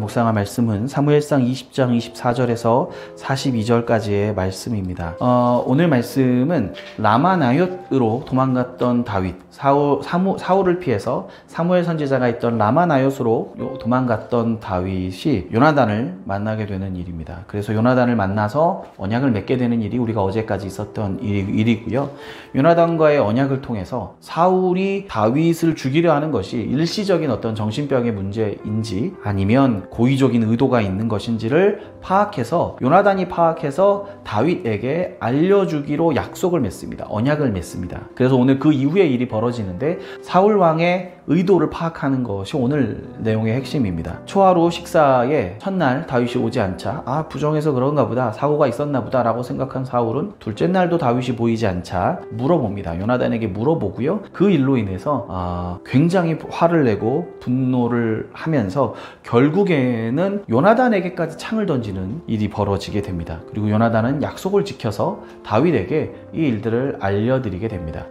묵상할 말씀은 사무엘상 20장 24절에서 42절까지의 말씀입니다. 오늘 말씀은 라마나옅으로 도망갔던 다윗, 사울을 피해서 사무엘 선지자가 있던 라마나옅으로 도망갔던 다윗이 요나단을 만나게 되는 일입니다. 그래서 요나단을 만나서 언약을 맺게 되는 일이 우리가 어제까지 있었던 일이고요. 요나단과의 언약을 통해서 사울이 다윗을 죽이려 하는 것이 일시적인 어떤 정신병의 문제인지 아니면 고의적인 의도가 있는 것인지를 파악해서 요나단이 파악해서 다윗에게 알려주기로 약속을 맺습니다. 언약을 맺습니다. 그래서 오늘 그 이후의 일이 벌어지는데 사울 왕의 의도를 파악하는 것이 오늘 내용의 핵심입니다. 초하루 식사에 첫날 다윗이 오지 않자 부정해서 그런가 보다, 사고가 있었나 보다 라고 생각한 사울은 둘째 날도 다윗이 보이지 않자 물어봅니다. 요나단에게 물어보고요. 그 일로 인해서 굉장히 화를 내고 분노를 하면서 결국에는 요나단에게까지 창을 던지는 일이 벌어지게 됩니다. 그리고 요나단은 약속을 지켜서 다윗에게 이 일들을 알려드리게 됩니다.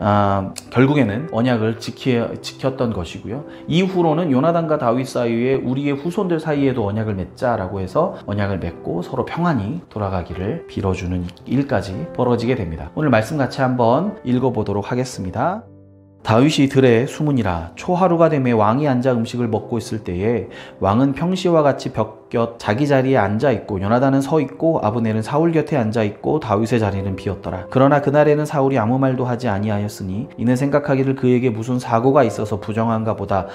결국에는 언약을 지켰던 것이고요. 이후로는 요나단과 다윗 사이에 우리의 후손들 사이에도 언약을 맺자라고 해서 언약을 맺고 서로 평안히 돌아가기를 빌어주는 일까지 벌어지게 됩니다. 오늘 말씀 같이 한번 읽어보도록 하겠습니다. 다윗이 들에 숨으니라. 초하루가 되매 왕이 앉아 음식을 먹고 있을 때에 왕은 평시와 같이 벽 곁 자기 자리에 앉아있고 요나단은 서있고 아브넬은 사울 곁에 앉아있고 다윗의 자리는 비었더라. 그러나 그날에는 사울이 아무 말도 하지 아니하였으니 이는 생각하기를 그에게 무슨 사고가 있어서 부정한가 보다,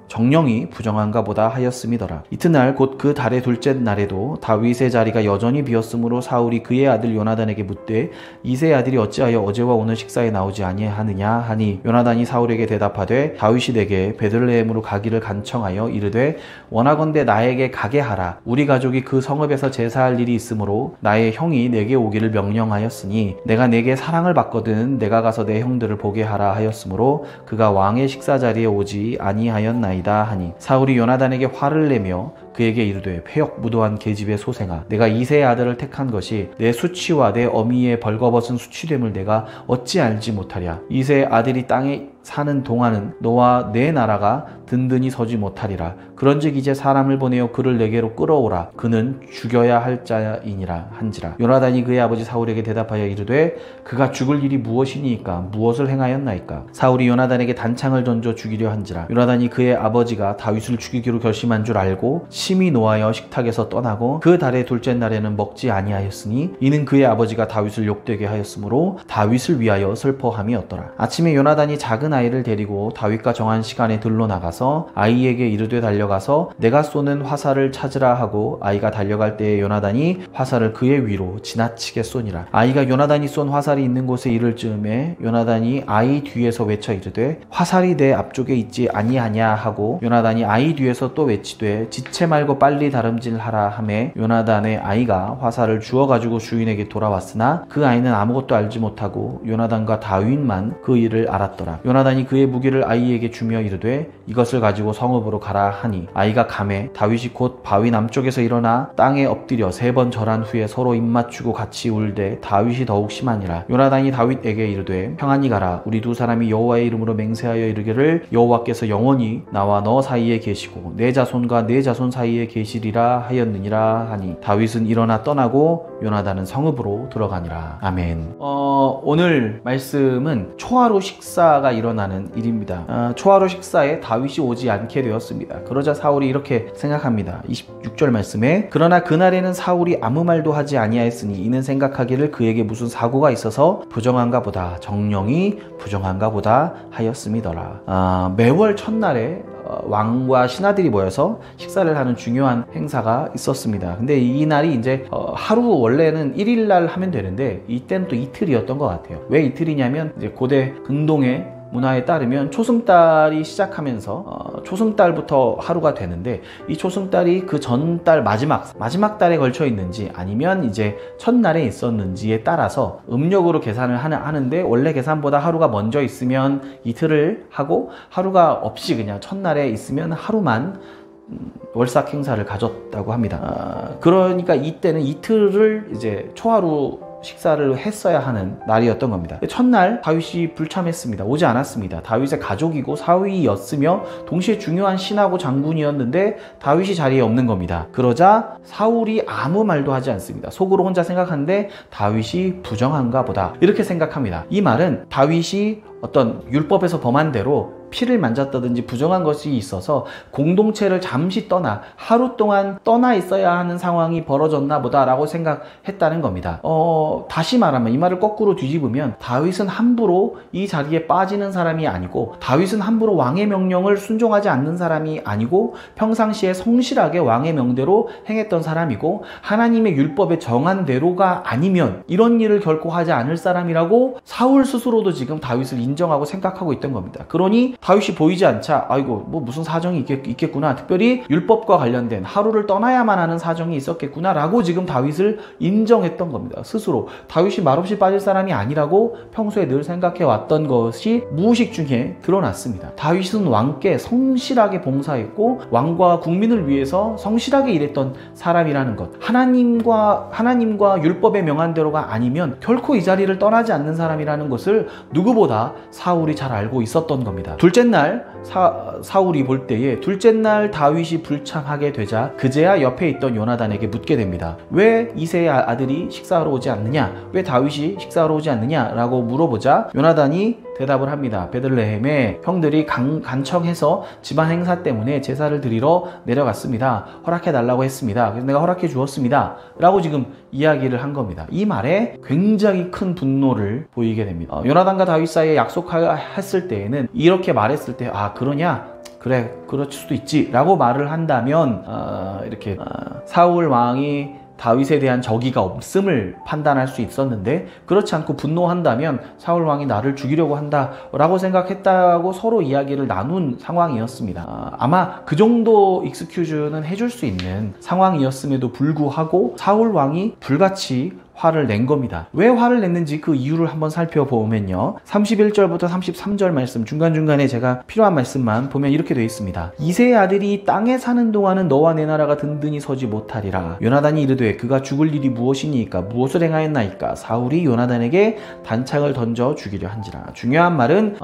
정령이 부정한가 보다 하였음이더라. 이튿날 곧 그 달의 둘째 날에도 다윗의 자리가 여전히 비었으므로 사울이 그의 아들 요나단에게 묻되 이새의 아들이 어찌하여 어제와 오늘 식사에 나오지 아니하느냐 하니 요나단이 사울에게 대답하되 다윗이 내게 베들레헴으로 가기를 간청하여 이르되 원하건대 나에게 가게 하라. 우리 가족이 그 성읍에서 제사할 일이 있으므로 나의 형이 내게 오기를 명령하였으니 내가 내게 사랑을 받거든 내가 가서 내 형들을 보게 하라 하였으므로 그가 왕의 식사 자리에 오지 아니하였나이다 하니 사울이 요나단에게 화를 내며 그에게 이르되 폐역 무도한 계집의 소생아, 내가 이새의 아들을 택한 것이 내 수치와 내 어미의 벌거벗은 수치됨을 내가 어찌 알지 못하랴. 이새의 아들이 땅에 사는 동안은 너와 내 나라가 든든히 서지 못하리라. 그런즉 이제 사람을 보내어 그를 내게로 끌어오라. 그는 죽여야 할 자이니라 한지라. 요나단이 그의 아버지 사울에게 대답하여 이르되 그가 죽을 일이 무엇이니까 무엇을 행하였나이까. 사울이 요나단에게 단창을 던져 죽이려 한지라. 요나단이 그의 아버지가 다윗을 죽이기로 결심한 줄 알고 심히 노하여 식탁에서 떠나고 그 달의 둘째 날에는 먹지 아니하였으니 이는 그의 아버지가 다윗을 욕되게 하였으므로 다윗을 위하여 슬퍼함이었더라. 아침에 요나단이 작은 아이를 데리고 다윗과 정한 시간에 들로 나가서 아이에게 이르되 달려가서 내가 쏘는 화살을 찾으라 하고 아이가 달려갈 때에 요나단이 화살을 그의 위로 지나치게 쏘니라. 아이가 요나단이 쏜 화살이 있는 곳에 이를 즈음에 요나단이 아이 뒤에서 외쳐 이르되 화살이 내 앞쪽에 있지 아니하냐 하고 요나단이 아이 뒤에서 또 외치되 지체 말고 빨리 다름질하라 하매 요나단의 아이가 화살을 주워가지고 주인에게 돌아왔으나 그 아이는 아무것도 알지 못하고 요나단과 다윗만 그 일을 알았더라. 요나단이 그의 무기를 아이에게 주며 이르되 이것을 가지고 성읍으로 가라 하니 아이가 가매 다윗이 곧 바위 남쪽에서 일어나 땅에 엎드려 3번 절한 후에 서로 입맞추고 같이 울되 다윗이 더욱 심하니라. 요나단이 다윗에게 이르되 평안히 가라. 우리 두 사람이 여호와의 이름으로 맹세하여 이르기를 여호와께서 영원히 나와 너 사이에 계시고 내 자손과 내 자손 사이에 계시리라 하였느니라 하니 다윗은 일어나 떠나고 요나단은 성읍으로 들어가니라. 아멘. 오늘 말씀은 초하루 식사가 일어나는 일입니다. 초하루 식사에 다윗이 오지 않게 되었습니다. 그러자 사울이 이렇게 생각합니다. 26절 말씀에 그러나 그날에는 사울이 아무 말도 하지 아니하였으니 이는 생각하기를 그에게 무슨 사고가 있어서 부정한가 보다, 정령이 부정한가 보다 하였음이더라. 매월 첫날에 왕과 신하들이 모여서 식사를 하는 중요한 행사가 있었습니다. 근데 이 날이 이제 하루 원래는 1일날 하면 되는데 이때는 또 이틀이었던 것 같아요. 왜 이틀이냐면 이제 고대 근동의 문화에 따르면 초승달이 시작하면서 초승달부터 하루가 되는데 이 초승달이 그 전달 마지막 달에 걸쳐 있는지 아니면 이제 첫날에 있었는지에 따라서 음력으로 계산을 하는데 원래 계산보다 하루가 먼저 있으면 이틀을 하고 하루가 없이 그냥 첫날에 있으면 하루만 월삭 행사를 가졌다고 합니다. 그러니까 이때는 이틀을 이제 초하루 식사를 했어야 하는 날이었던 겁니다. 첫날 다윗이 불참했습니다. 오지 않았습니다. 다윗의 가족이고 사위였으며 동시에 중요한 신하고 장군이었는데 다윗이 자리에 없는 겁니다. 그러자 사울이 아무 말도 하지 않습니다. 속으로 혼자 생각하는데 다윗이 부정한가 보다, 이렇게 생각합니다. 이 말은 다윗이 어떤 율법에서 범한 대로 피를 만졌다든지 부정한 것이 있어서 공동체를 잠시 떠나 하루 동안 떠나 있어야 하는 상황이 벌어졌나 보다라고 생각했다는 겁니다. 다시 말하면, 이 말을 거꾸로 뒤집으면 다윗은 함부로 이 자리에 빠지는 사람이 아니고, 다윗은 함부로 왕의 명령을 순종하지 않는 사람이 아니고, 평상시에 성실하게 왕의 명대로 행했던 사람이고, 하나님의 율법에 정한 대로가 아니면 이런 일을 결코 하지 않을 사람이라고 사울 스스로도 지금 다윗을 인정하고 생각하고 있던 겁니다. 그러니 다윗이 보이지 않자 아이고 뭐 무슨 사정이 있겠구나, 특별히 율법과 관련된 하루를 떠나야만 하는 사정이 있었겠구나 라고 지금 다윗을 인정했던 겁니다. 스스로 다윗이 말없이 빠질 사람이 아니라고 평소에 늘 생각해 왔던 것이 무의식 중에 드러났습니다. 다윗은 왕께 성실하게 봉사했고 왕과 국민을 위해서 성실하게 일했던 사람이라는 것, 하나님과 율법에 명한 대로가 아니면 결코 이 자리를 떠나지 않는 사람이라는 것을 누구보다 사울이 잘 알고 있었던 겁니다. 둘째 날 사울이 볼 때에 둘째 날 다윗이 불참하게 되자 그제야 옆에 있던 요나단에게 묻게 됩니다. 왜 이새의 아들이 식사하러 오지 않느냐, 왜 다윗이 식사하러 오지 않느냐 라고 물어보자 요나단이 대답을 합니다. 베들레헴에 형들이 간청해서 집안 행사 때문에 제사를 드리러 내려갔습니다. 허락해 달라고 했습니다. 그래서 내가 허락해 주었습니다 라고 지금 이야기를 한 겁니다. 이 말에 굉장히 큰 분노를 보이게 됩니다. 요나단과 다윗 사이에 약속했을 때에는 이렇게 말했을 때 그러냐? 그래, 그럴 수도 있지 라고 말을 한다면 사울 왕이 다윗에 대한 적의가 없음을 판단할 수 있었는데, 그렇지 않고 분노한다면 사울 왕이 나를 죽이려고 한다라고 생각했다고 서로 이야기를 나눈 상황이었습니다. 아마 그 정도 익스큐즈는 해줄 수 있는 상황이었음에도 불구하고 사울 왕이 불같이 화를 낸 겁니다. 왜 화를 냈는지 그 이유를 한번 살펴보면요, 31절부터 33절 말씀 중간중간에 제가 필요한 말씀만 보면 이렇게 되어 있습니다. 이새의 아들이 땅에 사는 동안은 너와 내 나라가 든든히 서지 못하리라. 요나단이 이르되 그가 죽을 일이 무엇이니까, 무엇을 행하였나이까. 사울이 요나단에게 단창을 던져 죽이려 한지라. 중요한 말은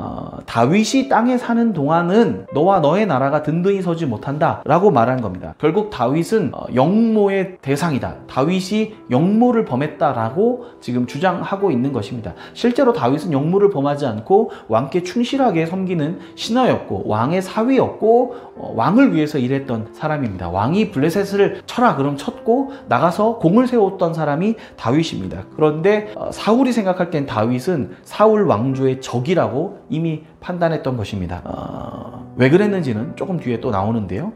다윗이 땅에 사는 동안은 너와 너의 나라가 든든히 서지 못한다 라고 말한 겁니다. 결국 다윗은 영모의 대상이다, 다윗이 영모를 범했다 라고 지금 주장하고 있는 것입니다. 실제로 다윗은 영모를 범하지 않고 왕께 충실하게 섬기는 신하였고 왕의 사위였고 왕을 위해서 일했던 사람입니다. 왕이 블레셋을 쳐라 그럼 쳤고 나가서 공을 세웠던 사람이 다윗입니다. 그런데 사울이 생각할 땐 다윗은 사울 왕조의 적이라고 이미 판단했던 것입니다. 왜 그랬는지는 조금 뒤에 또 나오는데요.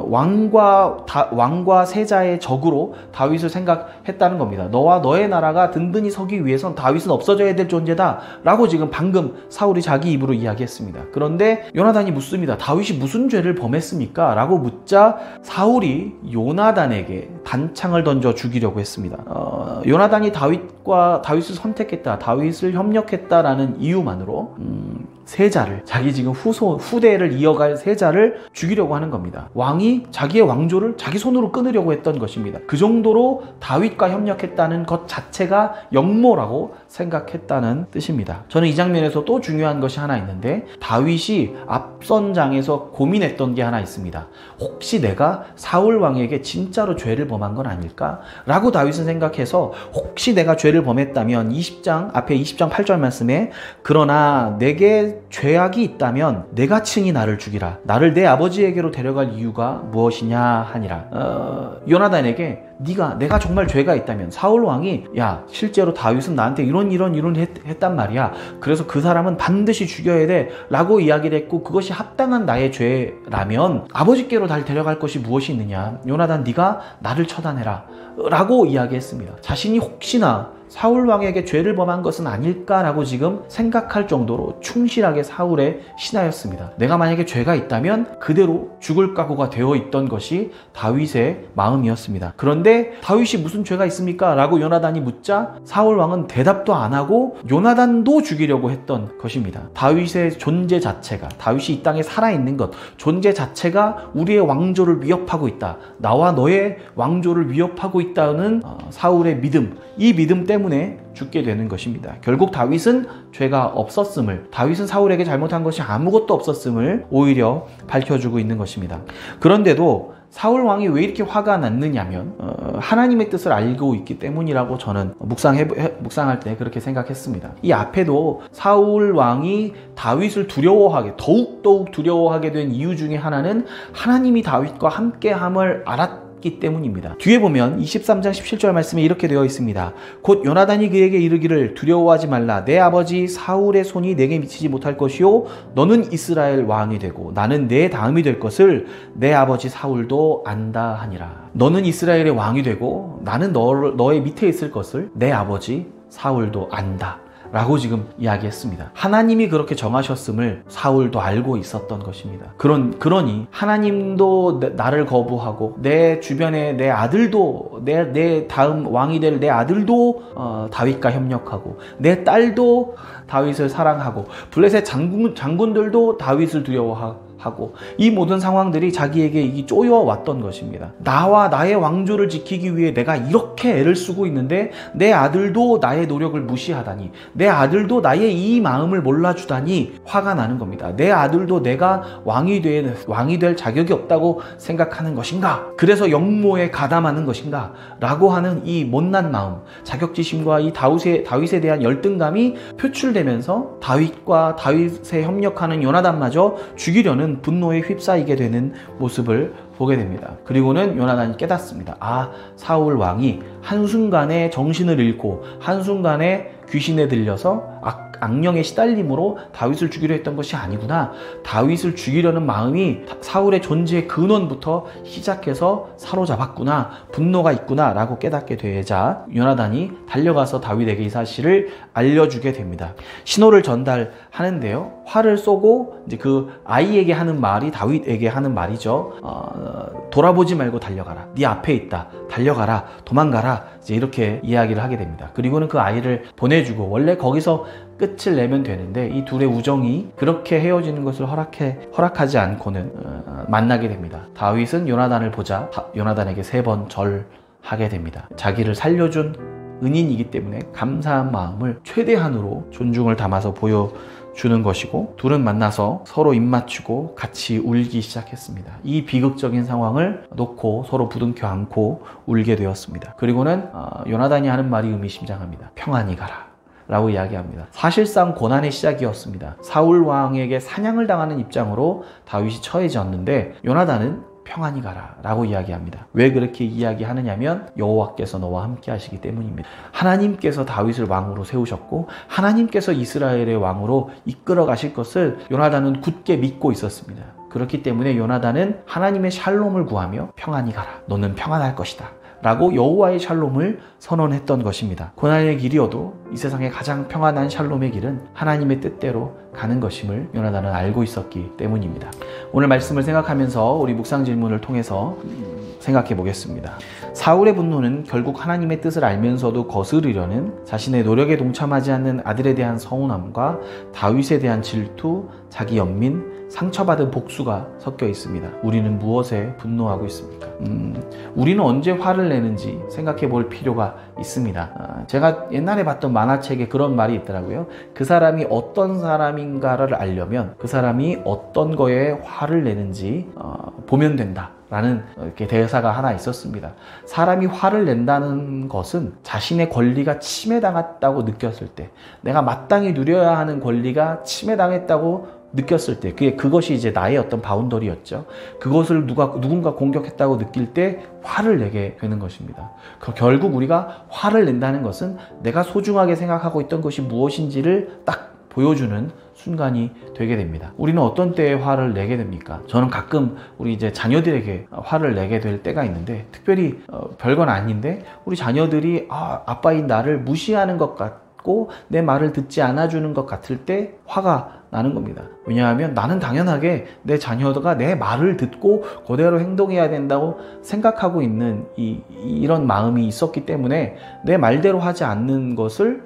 왕과 세자의 적으로 다윗을 생각했다는 겁니다. 너와 너의 나라가 든든히 서기 위해선 다윗은 없어져야 될 존재다 라고 지금 방금 사울이 자기 입으로 이야기했습니다. 그런데 요나단이 묻습니다. 다윗이 무슨 죄를 범했습니까? 라고 묻자 사울이 요나단에게 단창을 던져 죽이려고 했습니다. 요나단이 다윗을 선택했다, 다윗을 협력했다라는 이유만으로 세자를, 자기 지금 후대를 이어갈 세자를 죽이려고 하는 겁니다. 왕이 자기의 왕조를 자기 손으로 끊으려고 했던 것입니다. 그 정도로 다윗과 협력했다는 것 자체가 역모라고 생각했다는 뜻입니다. 저는 이 장면에서 또 중요한 것이 하나 있는데, 다윗이 앞선 장에서 고민했던 게 하나 있습니다. 혹시 내가 사울 왕에게 진짜로 죄를 범한 건 아닐까? 라고 다윗은 생각해서 혹시 내가 죄를 범했다면 20장 8절 말씀에 그러나 내게 죄악이 있다면 내가 친히 나를 죽이라. 나를 내 아버지에게로 데려갈 이유가 무엇이냐 하니라. 요나단에게 내가 정말 죄가 있다면, 사울 왕이 야 실제로 다윗은 나한테 이런 했단 말이야, 그래서 그 사람은 반드시 죽여야 돼 라고 이야기를 했고 그것이 합당한 나의 죄라면 아버지께로 날 데려갈 것이 무엇이 있느냐, 요나단 네가 나를 처단해라 라고 이야기했습니다. 자신이 혹시나 사울 왕에게 죄를 범한 것은 아닐까라고 지금 생각할 정도로 충실하게 사울의 신하였습니다. 내가 만약에 죄가 있다면 그대로 죽을 각오가 되어 있던 것이 다윗의 마음이었습니다. 그런데 다윗이 무슨 죄가 있습니까? 라고 요나단이 묻자 사울 왕은 대답도 안 하고 요나단도 죽이려고 했던 것입니다. 다윗의 존재 자체가, 다윗이 이 땅에 살아있는 것, 존재 자체가 우리의 왕조를 위협하고 있다, 나와 너의 왕조를 위협하고 있다는 사울의 믿음, 이 믿음 때문에 때문에 죽게 되는 것입니다. 결국 다윗은 죄가 없었음을, 다윗은 사울에게 잘못한 것이 아무것도 없었음을 오히려 밝혀주고 있는 것입니다. 그런데도 사울 왕이 왜 이렇게 화가 났느냐면 하나님의 뜻을 알고 있기 때문이라고 저는 묵상할 때 그렇게 생각했습니다. 이 앞에도 사울 왕이 다윗을 두려워하게, 더욱 두려워하게 된 이유 중에 하나는 하나님이 다윗과 함께함을 알았기 때문입니다. 뒤에 보면 23장 17절 말씀에 이렇게 되어 있습니다. 곧 요나단이 그에게 이르기를 두려워하지 말라. 내 아버지 사울의 손이 내게 미치지 못할 것이요 너는 이스라엘 왕이 되고 나는 내 다음이 될 것을 내 아버지 사울도 안다 하니라. 너는 이스라엘의 왕이 되고 나는 너의 밑에 있을 것을 내 아버지 사울도 안다 라고 지금 이야기했습니다. 하나님이 그렇게 정하셨음을 사울도 알고 있었던 것입니다. 그러니 하나님도 나를 거부하고 내 주변에 내 아들도 내 다음 왕이 될 내 아들도 다윗과 협력하고 내 딸도 다윗을 사랑하고 블레셋 장군들도 다윗을 두려워하고 이 모든 상황들이 자기에게 이 쪼여왔던 것입니다. 나와 나의 왕조를 지키기 위해 내가 이렇게 애를 쓰고 있는데 내 아들도 나의 노력을 무시하다니, 내 아들도 나의 이 마음을 몰라주다니 화가 나는 겁니다. 내 아들도 내가 왕이 될 자격이 없다고 생각하는 것인가? 그래서 역모에 가담하는 것인가? 라고 하는 이 못난 마음, 자격지심과 이 다윗에 대한 열등감이 표출되면서 다윗과 다윗에 협력하는 요나단마저 죽이려는 분노에 휩싸이게 되는 모습을 보게 됩니다. 그리고는 요나단이 깨닫습니다. 사울 왕이 한순간에 정신을 잃고 한순간에 귀신에 들려서 악령의 시달림으로 다윗을 죽이려 했던 것이 아니구나. 다윗을 죽이려는 마음이 사울의 존재의 근원부터 시작해서 사로잡았구나. 분노가 있구나 라고 깨닫게 되자 요나단이 달려가서 다윗에게 이 사실을 알려주게 됩니다. 신호를 전달하는데요. 활을 쏘고 이제 그 아이에게 하는 말이 다윗에게 하는 말이죠. 돌아보지 말고 달려가라. 네 앞에 있다. 달려가라. 도망가라. 이제 이렇게 이야기를 하게 됩니다. 그리고는 그 아이를 보내주고, 원래 거기서 끝을 내면 되는데 이 둘의 우정이 그렇게 헤어지는 것을 허락하지 않고는 만나게 됩니다. 다윗은 요나단을 보자 요나단에게 3번 절하게 됩니다. 자기를 살려준 은인이기 때문에 감사한 마음을 최대한으로 존중을 담아서 보여주는 것이고, 둘은 만나서 서로 입맞추고 같이 울기 시작했습니다. 이 비극적인 상황을 놓고 서로 부둥켜 안고 울게 되었습니다. 그리고는 요나단이 하는 말이 의미심장합니다. 평안히 가라 라고 이야기합니다. 사실상 고난의 시작이었습니다. 사울 왕에게 사냥을 당하는 입장으로 다윗이 처해졌는데 요나단은 평안히 가라 라고 이야기합니다. 왜 그렇게 이야기하느냐면 여호와께서 너와 함께 하시기 때문입니다. 하나님께서 다윗을 왕으로 세우셨고 하나님께서 이스라엘의 왕으로 이끌어 가실 것을 요나단은 굳게 믿고 있었습니다. 그렇기 때문에 요나단은 하나님의 샬롬을 구하며 평안히 가라. 너는 평안할 것이다 라고 여호와의 샬롬을 선언했던 것입니다. 고난의 길이어도 이 세상에 가장 평안한 샬롬의 길은 하나님의 뜻대로 가는 것임을 요나단은 알고 있었기 때문입니다. 오늘 말씀을 생각하면서 우리 묵상 질문을 통해서 생각해 보겠습니다. 사울의 분노는 결국 하나님의 뜻을 알면서도 거스르려는 자신의 노력에 동참하지 않는 아들에 대한 서운함과 다윗에 대한 질투, 자기 연민, 상처받은 복수가 섞여 있습니다. 우리는 무엇에 분노하고 있습니까? 우리는 언제 화를 내는지 생각해 볼 필요가 있습니다. 제가 옛날에 봤던 만화책에 그런 말이 있더라고요. 그 사람이 어떤 사람인가를 알려면 그 사람이 어떤 거에 화를 내는지 보면 된다 라는 이렇게 대사가 하나 있었습니다. 사람이 화를 낸다는 것은 자신의 권리가 침해당했다고 느꼈을 때, 내가 마땅히 누려야 하는 권리가 침해당했다고 느꼈을 때, 그것이 이제 나의 어떤 바운더리였죠. 그것을 누군가 공격했다고 느낄 때 화를 내게 되는 것입니다. 결국 우리가 화를 낸다는 것은 내가 소중하게 생각하고 있던 것이 무엇인지를 딱 보여주는 순간이 되게 됩니다. 우리는 어떤 때에 화를 내게 됩니까? 저는 가끔 우리 이제 자녀들에게 화를 내게 될 때가 있는데, 특별히 별건 아닌데 우리 자녀들이 아빠인 나를 무시하는 것 같고 내 말을 듣지 않아주는 것 같을 때 화가 나는 겁니다. 왜냐하면 나는 당연하게 내 자녀가 내 말을 듣고 그대로 행동해야 된다고 생각하고 있는 이런 마음이 있었기 때문에 내 말대로 하지 않는 것을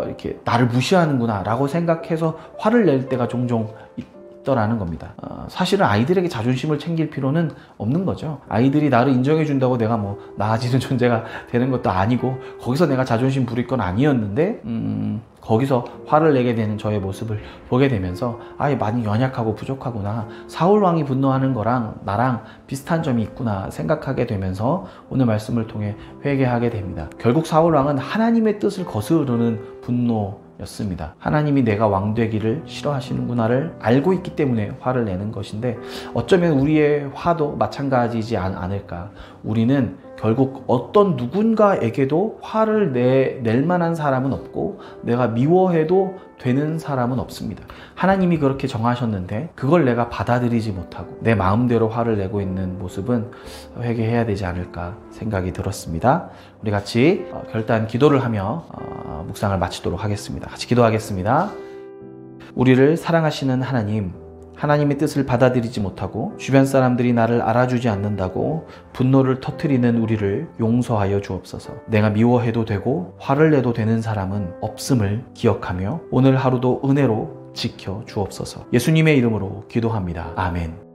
이렇게 나를 무시하는구나 라고 생각해서 화를 낼 때가 종종 있더라는 겁니다. 사실은 아이들에게 자존심을 챙길 필요는 없는 거죠. 아이들이 나를 인정해 준다고 내가 뭐 나아지는 존재가 되는 것도 아니고, 거기서 내가 자존심 부릴 건 아니었는데 거기서 화를 내게 되는 저의 모습을 보게 되면서 많이 연약하고 부족하구나, 사울 왕이 분노하는 거랑 나랑 비슷한 점이 있구나 생각하게 되면서 오늘 말씀을 통해 회개하게 됩니다. 결국 사울 왕은 하나님의 뜻을 거스르는 분노였습니다. 하나님이 내가 왕 되기를 싫어하시는구나를 알고 있기 때문에 화를 내는 것인데, 어쩌면 우리의 화도 마찬가지지 않을까. 우리는 결국 어떤 누군가에게도 화를 낼 만한 사람은 없고, 내가 미워해도 되는 사람은 없습니다. 하나님이 그렇게 정하셨는데 그걸 내가 받아들이지 못하고 내 마음대로 화를 내고 있는 모습은 회개해야 되지 않을까 생각이 들었습니다. 우리 같이 결단 기도를 하며 묵상을 마치도록 하겠습니다. 같이 기도하겠습니다. 우리를 사랑하시는 하나님, 하나님의 뜻을 받아들이지 못하고 주변 사람들이 나를 알아주지 않는다고 분노를 터뜨리는 우리를 용서하여 주옵소서. 내가 미워해도 되고 화를 내도 되는 사람은 없음을 기억하며 오늘 하루도 은혜로 지켜 주옵소서. 예수님의 이름으로 기도합니다. 아멘.